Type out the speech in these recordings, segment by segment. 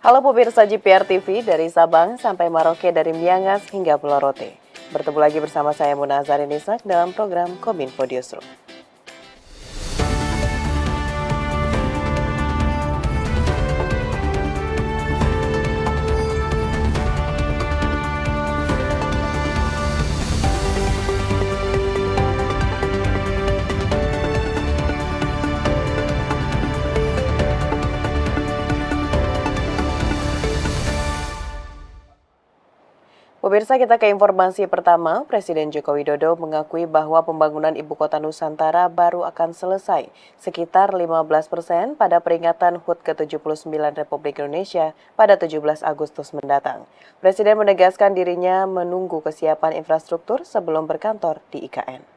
Halo pemirsa JPR TV dari Sabang sampai Merauke, dari Miangas hingga Pulau Rote. Bertemu lagi bersama saya Muna Azharinisa dalam program Kominfo Newsroom. Pemirsa, kita ke informasi pertama. Presiden Joko Widodo mengakui bahwa pembangunan Ibu Kota Nusantara baru akan selesai sekitar 15% pada peringatan HUT ke-79 Republik Indonesia pada 17 Agustus mendatang. Presiden menegaskan dirinya menunggu kesiapan infrastruktur sebelum berkantor di IKN.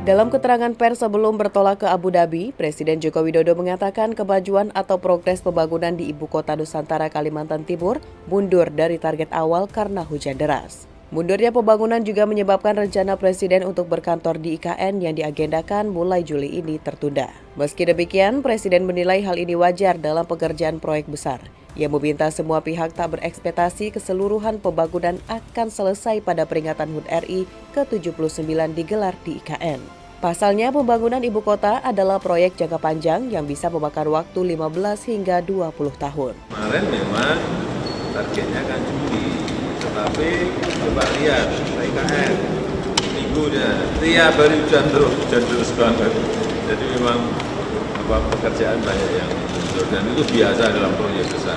Dalam keterangan pers sebelum bertolak ke Abu Dhabi, Presiden Joko Widodo mengatakan kemajuan atau progres pembangunan di Ibu Kota Nusantara Kalimantan Timur mundur dari target awal karena hujan deras. Mundurnya pembangunan juga menyebabkan rencana Presiden untuk berkantor di IKN yang diagendakan mulai Juli ini tertunda. Meski demikian, Presiden menilai hal ini wajar dalam pekerjaan proyek besar. Ia meminta semua pihak tak berekspektasi keseluruhan pembangunan akan selesai pada peringatan HUT RI ke-79 digelar di IKN. Pasalnya, pembangunan ibu kota adalah proyek jangka panjang yang bisa memakan waktu 15 hingga 20 tahun. Kemarin memang targetnya kan Juli, tetapi coba lihat IKN minggunya tiap hari hujan terus banget. Jadi memang pekerjaan banyak yang muncul dan itu biasa dalam proyek besar.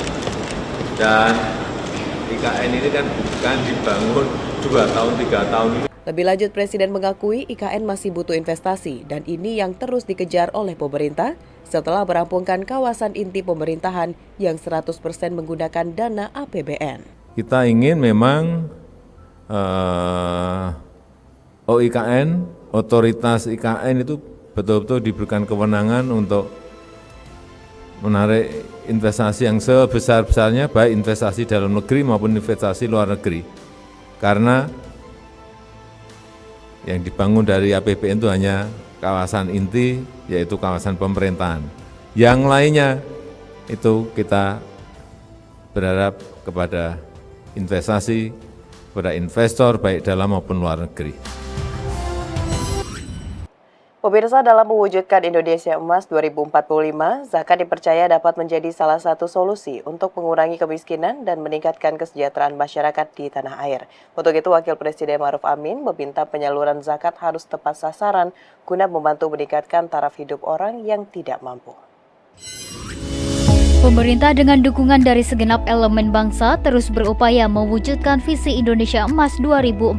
Dan IKN ini kan bukan dibangun 2 tahun, 3 tahun. Lebih lanjut, Presiden mengakui IKN masih butuh investasi dan ini yang terus dikejar oleh pemerintah setelah merampungkan kawasan inti pemerintahan yang 100% menggunakan dana APBN. Kita ingin memang OIKN, otoritas IKN itu betul-betul diberikan kewenangan untuk menarik investasi yang sebesar-besarnya, baik investasi dalam negeri maupun investasi luar negeri. Karena yang dibangun dari APBN itu hanya kawasan inti, yaitu kawasan pemerintahan. Yang lainnya itu kita berharap kepada investasi, kepada investor baik dalam maupun luar negeri. Pemirsa, dalam mewujudkan Indonesia Emas 2045, zakat dipercaya dapat menjadi salah satu solusi untuk mengurangi kemiskinan dan meningkatkan kesejahteraan masyarakat di tanah air. Untuk itu, Wakil Presiden Ma'ruf Amin meminta penyaluran zakat harus tepat sasaran guna membantu meningkatkan taraf hidup orang yang tidak mampu. Pemerintah dengan dukungan dari segenap elemen bangsa terus berupaya mewujudkan visi Indonesia Emas 2045,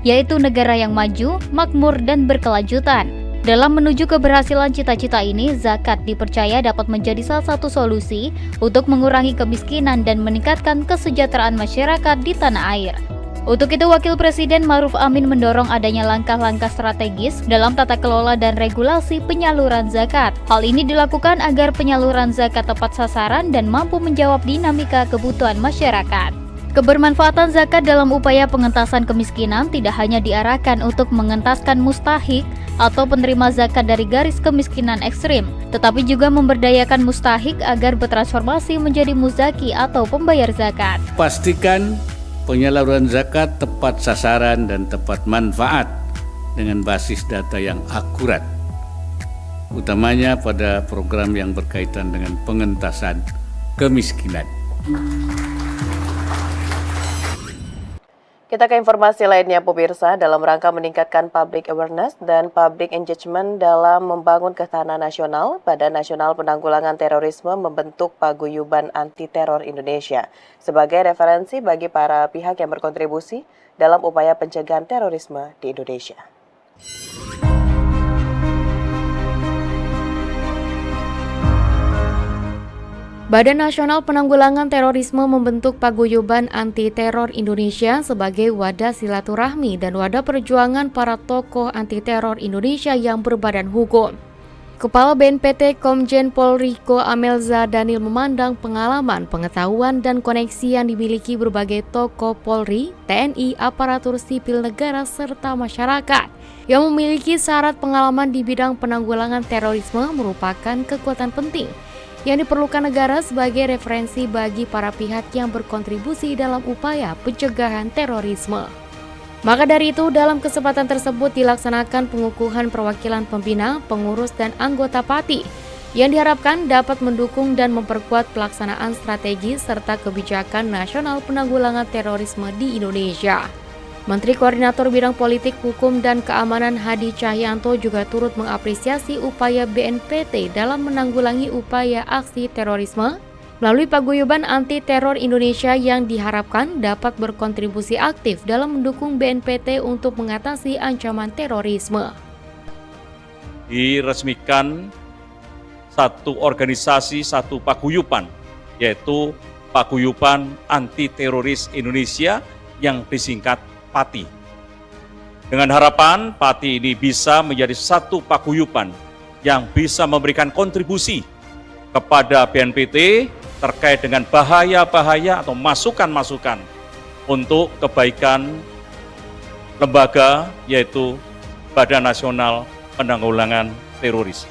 yaitu negara yang maju, makmur, dan berkelanjutan. Dalam menuju keberhasilan cita-cita ini, zakat dipercaya dapat menjadi salah satu solusi untuk mengurangi kemiskinan dan meningkatkan kesejahteraan masyarakat di tanah air. Untuk itu, Wakil Presiden Ma'ruf Amin mendorong adanya langkah-langkah strategis dalam tata kelola dan regulasi penyaluran zakat. Hal ini dilakukan agar penyaluran zakat tepat sasaran dan mampu menjawab dinamika kebutuhan masyarakat. Kebermanfaatan zakat dalam upaya pengentasan kemiskinan tidak hanya diarahkan untuk mengentaskan mustahik atau penerima zakat dari garis kemiskinan ekstrim, tetapi juga memberdayakan mustahik agar bertransformasi menjadi muzaki atau pembayar zakat. Pastikan penyaluran zakat tepat sasaran dan tepat manfaat dengan basis data yang akurat, utamanya pada program yang berkaitan dengan pengentasan kemiskinan. Kita ke informasi lainnya, pemirsa. Dalam rangka meningkatkan public awareness dan public engagement dalam membangun ketahanan nasional, Badan Nasional Penanggulangan Terorisme membentuk Paguyuban Anti Teror Indonesia sebagai referensi bagi para pihak yang berkontribusi dalam upaya pencegahan terorisme di Indonesia. Badan Nasional Penanggulangan Terorisme membentuk Paguyuban Anti Teror Indonesia sebagai wadah silaturahmi dan wadah perjuangan para tokoh anti teror Indonesia yang berbadan hukum. Kepala BNPT Komjen Pol Riko Amelza Daniel memandang pengalaman, pengetahuan, dan koneksi yang dimiliki berbagai tokoh Polri, TNI, aparatur sipil negara, serta masyarakat yang memiliki syarat pengalaman di bidang penanggulangan terorisme merupakan kekuatan penting yang diperlukan negara sebagai referensi bagi para pihak yang berkontribusi dalam upaya pencegahan terorisme. Maka dari itu, dalam kesempatan tersebut dilaksanakan pengukuhan perwakilan pembina, pengurus, dan anggota PATI yang diharapkan dapat mendukung dan memperkuat pelaksanaan strategi serta kebijakan nasional penanggulangan terorisme di Indonesia. Menteri Koordinator Bidang Politik, Hukum, dan Keamanan Hadi Cahyanto juga turut mengapresiasi upaya BNPT dalam menanggulangi upaya aksi terorisme melalui Paguyuban Anti Teror Indonesia yang diharapkan dapat berkontribusi aktif dalam mendukung BNPT untuk mengatasi ancaman terorisme. Diresmikan satu organisasi, satu paguyuban, yaitu Paguyuban Anti Teroris Indonesia yang disingkat PATI. Dengan harapan PATI ini bisa menjadi satu paguyuban yang bisa memberikan kontribusi kepada BNPT terkait dengan bahaya-bahaya atau masukan-masukan untuk kebaikan lembaga, yaitu Badan Nasional Penanggulangan Teroris.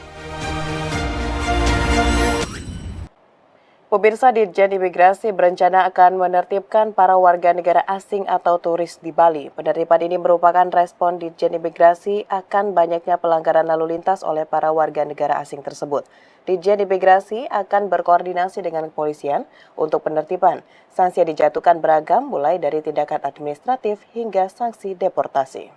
Pemirsa, Ditjen Imigrasi berencana akan menertibkan para warga negara asing atau turis di Bali. Penertiban ini merupakan respon Ditjen Imigrasi akan banyaknya pelanggaran lalu lintas oleh para warga negara asing tersebut. Ditjen Imigrasi akan berkoordinasi dengan kepolisian untuk penertiban. Sanksi yang dijatuhkan beragam, mulai dari tindakan administratif hingga sanksi deportasi.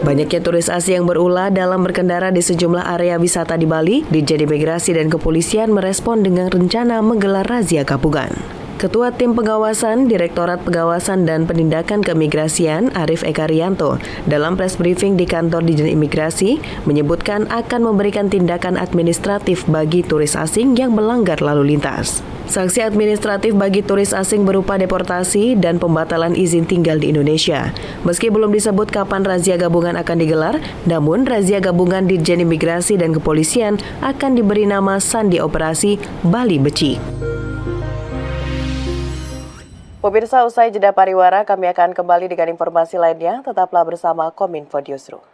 Banyaknya turis asing yang berulah dalam berkendara di sejumlah area wisata di Bali, Ditjen Imigrasi dan Kepolisian merespon dengan rencana menggelar razia gabungan. Ketua Tim Pengawasan, Direktorat Pengawasan dan Penindakan Keimigrasian, Arif Eka Rianto, dalam press briefing di kantor Ditjen Imigrasi, menyebutkan akan memberikan tindakan administratif bagi turis asing yang melanggar lalu lintas. Sanksi administratif bagi turis asing berupa deportasi dan pembatalan izin tinggal di Indonesia. Meski belum disebut kapan razia gabungan akan digelar, namun razia gabungan Ditjen Imigrasi dan Kepolisian akan diberi nama Sandi Operasi Bali Becik. Pemirsa, usai jeda pariwara, kami akan kembali dengan informasi lainnya. Tetaplah bersama Kominfo Newsroom.